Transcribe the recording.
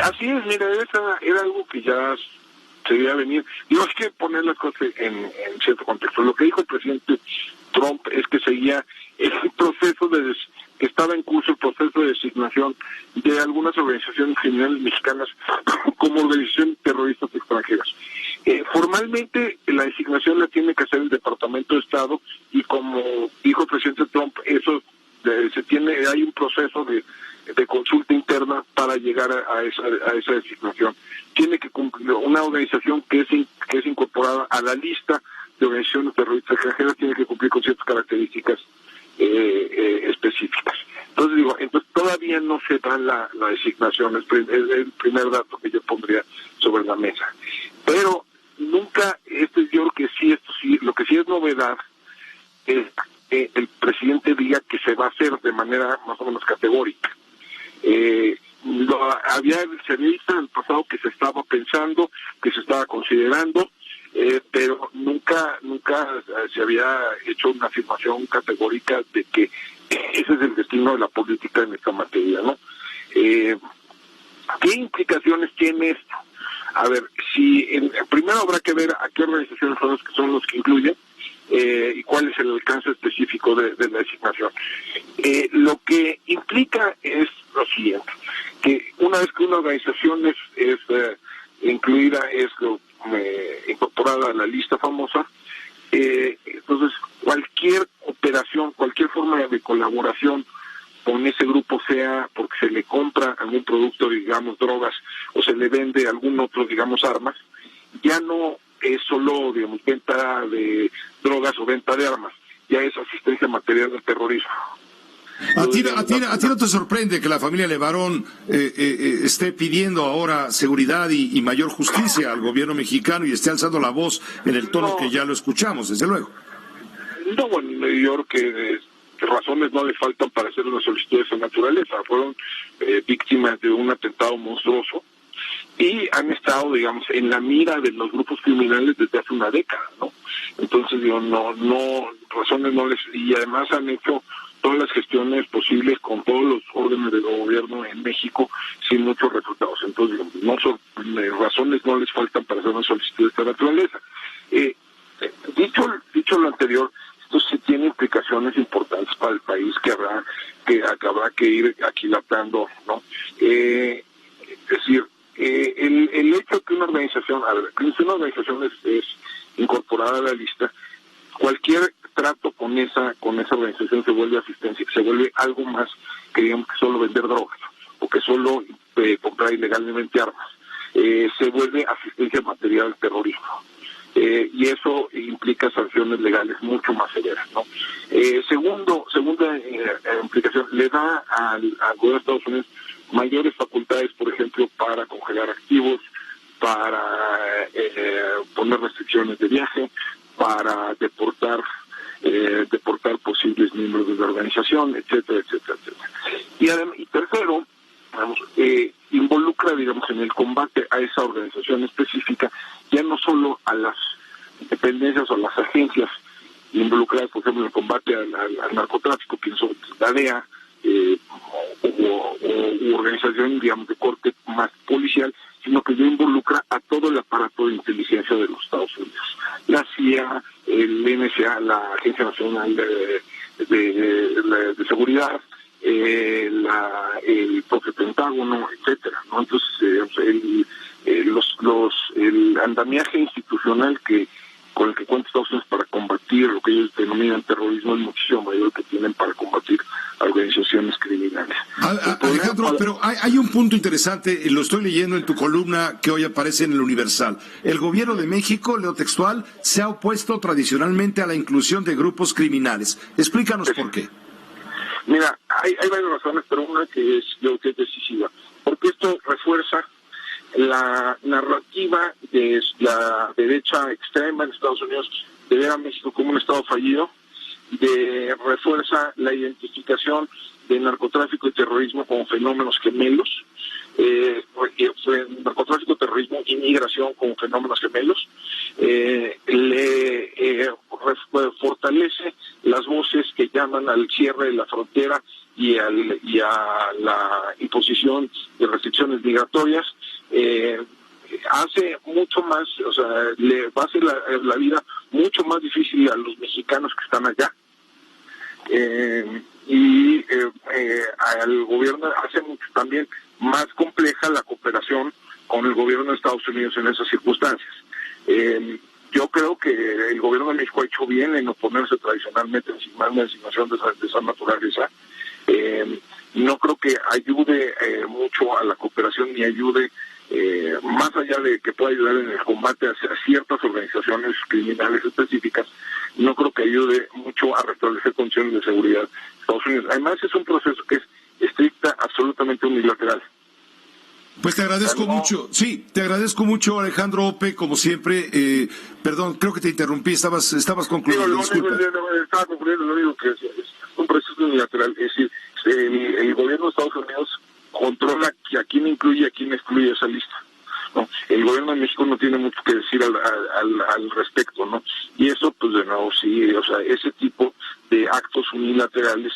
Así es, mira, era algo que ya se debía venir. Digo, hay que poner las cosas en cierto contexto. Lo que dijo el presidente Trump es que seguía el proceso que estaba en curso, el proceso de designación de algunas organizaciones criminales mexicanas como organizaciones terroristas extranjeras. Formalmente la designación la tiene que hacer el Departamento de Estado y como dijo el presidente Trump, eso hay un proceso de consulta interna para llegar a esa designación. Tiene que cumplir una organización que es incorporada a la lista de organizaciones terroristas extranjeras, tiene que cumplir con ciertas características específicas. Entonces todavía no se da la designación, es el primer dato que yo pondría sobre la mesa. Pero nunca, yo creo que esto sí, lo que sí es novedad es que el presidente diga que se va a hacer de manera más o menos categórica. Se había visto en el pasado que se estaba pensando, que se estaba considerando, pero nunca se había hecho una afirmación categórica de que ese es el destino de la política en esta materia, ¿no? ¿Qué implicaciones tiene esto? A ver, primero habrá que ver a qué organizaciones son los que incluyen y cuál es el alcance específico de la designación. Lo que implica es lo siguiente, que una vez que una organización es incluida, incorporada a la lista famosa, entonces cualquier operación, cualquier forma de colaboración con ese grupo, sea porque se le compra algún producto, digamos drogas, o se le vende algún otro, digamos armas, ya no es solo, digamos, venta de drogas o venta de armas, ya es asistencia material del terrorismo. ¿A ti no te sorprende que la familia Levarón esté pidiendo ahora seguridad y mayor justicia al gobierno mexicano y esté alzando la voz en el tono que ya lo escuchamos, desde luego? No, bueno, yo creo que razones no le faltan para hacer una solicitud de esa naturaleza. Fueron víctimas de un atentado monstruoso y han estado, digamos, en la mira de los grupos criminales desde hace una década, ¿no? Entonces, razones no les... Y además han hecho todas las gestiones posibles con todos los órdenes del gobierno en México sin muchos resultados. Entonces, razones no les faltan para hacer una solicitud de esta naturaleza. Dicho lo anterior, esto sí tiene implicaciones importantes para el país que habrá que ir aquilatando, ¿no? Es decir, el hecho de que una organización, si una organización es incorporada a la lista, cualquier trato con esa organización se vuelve asistencia, se vuelve algo más que digamos que solo vender drogas o que solo comprar ilegalmente armas, se vuelve asistencia material al terrorismo. Y eso implica sanciones legales mucho más severas, ¿no? Segunda implicación, le da al gobierno de Estados Unidos mayores facultades, por ejemplo, para congelar activos, para poner restricciones de viaje, para deportar posibles miembros de la organización, etcétera, etcétera, etcétera. Y tercero, involucra, digamos, en el combate a esa organización específica, ya no solo a las dependencias o las agencias involucradas, por ejemplo, en el combate al narcotráfico, pienso la DEA, u organización, digamos, de corte más policial, sino que ya involucra a todo el aparato de inteligencia de los Estados Unidos. La CIA, el NSA, la Agencia Nacional de Seguridad, el propio Pentágono, etcétera, ¿no? Entonces, el andamiaje institucional con el que cuenta Estados Unidos para combatir lo que ellos denominan terrorismo es muchísimo mayor que tienen para combatir organizaciones criminales. Alejandro, pero hay un punto interesante, lo estoy leyendo en tu columna que hoy aparece en el Universal. El gobierno de México, leo textual, se ha opuesto tradicionalmente a la inclusión de grupos criminales. Explícanos por qué. Mira, hay varias razones, pero una que es decisiva, porque esto refuerza la narrativa de la derecha extrema en Estados Unidos de ver a México como un estado fallido, refuerza la identificación de narcotráfico y terrorismo como fenómenos gemelos, narcotráfico, terrorismo y migración como fenómenos gemelos, fortalece las voces que llaman al cierre de la frontera y a la imposición de restricciones cuestiones migratorias, hace mucho más, o sea, le va a hacer la vida mucho más difícil a los mexicanos que están allá. Al gobierno hace mucho también más compleja la cooperación con el gobierno de Estados Unidos en esas circunstancias. Yo creo que el gobierno de México ha hecho bien en oponerse tradicionalmente a una designación de esa naturaleza. No creo que ayude mucho a la cooperación ni ayude, más allá de que pueda ayudar en el combate a ciertas organizaciones criminales específicas, no creo que ayude mucho a restablecer condiciones de seguridad de Estados Unidos. Además, es un proceso que es estricta, absolutamente unilateral. Pues te agradezco mucho, sí, te agradezco mucho, Alejandro Ope, como siempre. Perdón, creo que te interrumpí, estabas concluyendo, disculpa. Estaba concluyendo, lo único que es un proceso unilateral, es decir, el gobierno de Estados Unidos controla a quién incluye y a quién excluye esa lista, ¿no? El gobierno de México no tiene mucho que decir al respecto, ¿no? Y eso, pues de nuevo, sí, o sea, ese tipo de actos unilaterales